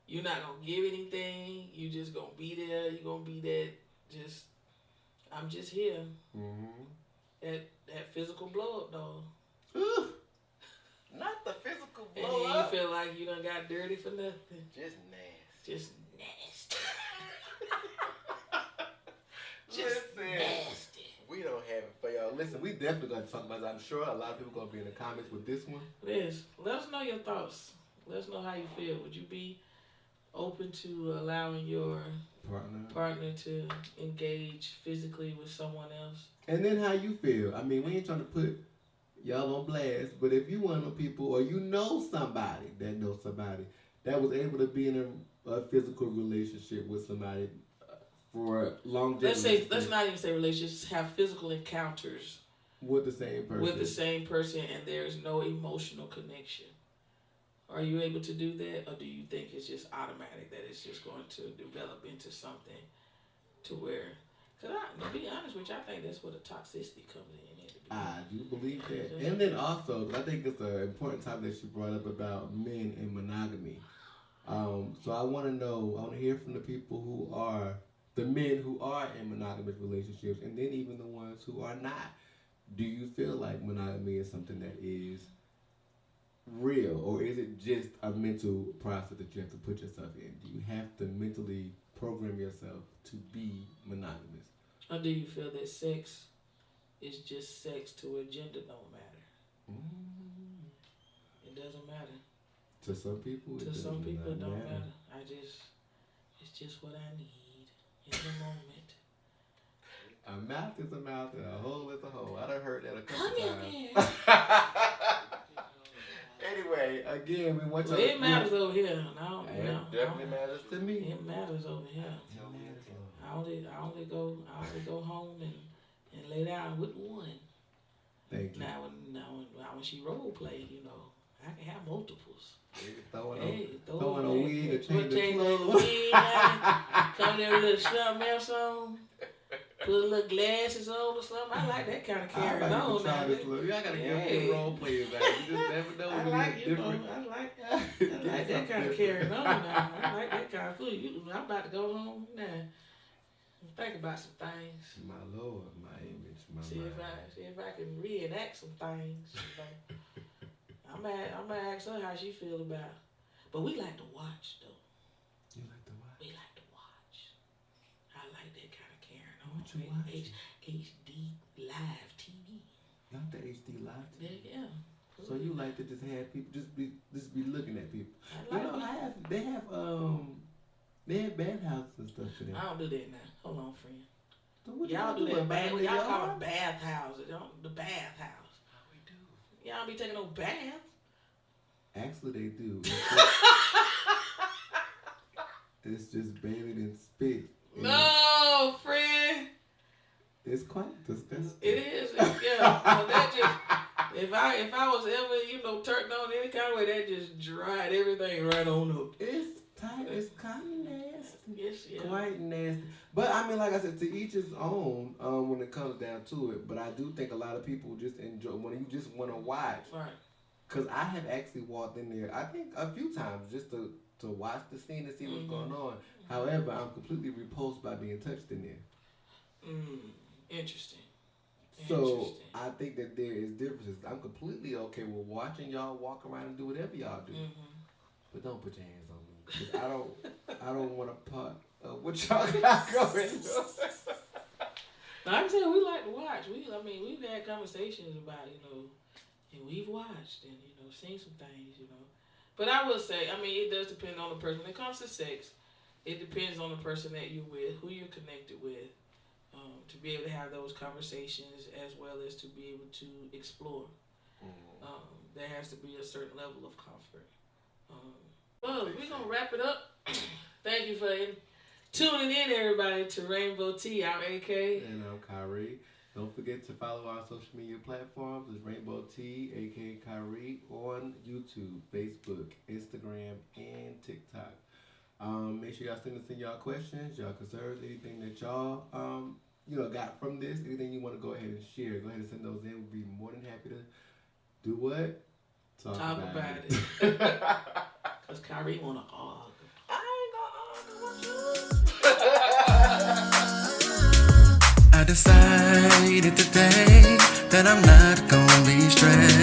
You're not gonna give anything. You just gonna be there. You're gonna be that. Just, I'm just here. Mm-hmm. That physical blow up, though. Ooh, not the physical blow up. And then up. you feel like you done got dirty for nothing. Just nasty. Just nasty. Nasty. We don't have it for y'all. Listen, we definitely gonna talk about this. I'm sure a lot of people gonna be in the comments with this one. Yes. Let us know your thoughts. Let us know how you feel. Would you be open to allowing your partner to engage physically with someone else? And then how you feel? I mean, we ain't trying to put y'all on blast, but if you one of them people, or you know somebody that knows somebody that was able to be in a physical relationship with somebody for longevity. Let's not even say relationships. Have physical encounters with the same person. And there's no emotional connection. Are you able to do that, or do you think it's just automatic that it's just going to develop into something to where? Because to be honest with you, I think that's where the toxicity comes in. I do believe that. And then also, I think it's an important topic that you brought up about men and monogamy. So I want to hear from the people who are, the men who are in monogamous relationships, and then even the ones who are not. Do you feel like monogamy is something that is real, or is it just a mental process that you have to put yourself in? Do you have to mentally program yourself to be monogamous? Or do you feel that sex is just sex to where gender don't matter? It doesn't matter. To some people, it don't matter. It's just what I need in the moment. A mouth is a mouth and a hole is a hole. I done heard that a couple times. Anyway, again, we want to. It matters over here. It definitely matters to me. It matters over here. I only go home and lay down with one. Thank you. Now when she role play, I can have multiples. Throwing a wig or change the clothes. Come there with a little something else on. Put a little glasses on or something. I like that kind of carrying on. Y'all gotta give me role players out. You just never know when I like that kind of carrying on now. I like that kind of food. I'm about to go home now. Think about some things. My Lord, my image, my see mind. If I can reenact some things. I'm gonna ask her how she feel about it. But we like to watch though. You like to watch? We like to watch. I like that kind of carrying on. What you watch? HD live TV. Not the HD live TV. Yeah. So you like to just have people just be looking at people. I like they have bathhouses and stuff for them. I don't do that now. Hold on, friend. So what y'all do that bath. Y'all yard? call them bathhouses. The bathhouse. We do. Y'all be taking no bath. Actually, they do. It's just bathing in spit. No, friend. It's quite disgusting. It is. Yeah. Well, that just, if I was ever, turned on any kind of way, that just dried everything right on up. It's tight. It's kind of nasty. Yes, yeah. Quite nasty. But I mean, like I said, to each his own when it comes down to it. But I do think a lot of people just enjoy when you just want to watch. Right. Because I have actually walked in there, I think, a few times just to watch the scene and see what's going on. However, I'm completely repulsed by being touched in there. Interesting. So I think that there is differences. I'm completely okay with watching y'all walk around and do whatever y'all do, but don't put your hands on me. 'Cause I don't want a part What y'all got going on? Like I said, we like to watch. We've had conversations about, and we've watched and, seen some things. But I will say, it does depend on the person. When it comes to sex, it depends on the person that you're with, who you're connected with, to be able to have those conversations as well as to be able to explore. There has to be a certain level of comfort. Well, we're going to wrap it up. Thank you for tuning in, everybody, to Rainbow Tea. I'm AK. And I'm Khiry. Don't forget to follow our social media platforms. It's Rainbow Tea, aka Khiry, on YouTube, Facebook, Instagram, and TikTok. Make sure y'all send us in y'all questions, y'all concerns, anything that y'all got from this, anything you want to go ahead and share. Go ahead and send those in. We'll be more than happy to do what? Talk about it. Because Khiry want to argue. I ain't gonna argue with you. I decided today that I'm not gonna be stressed.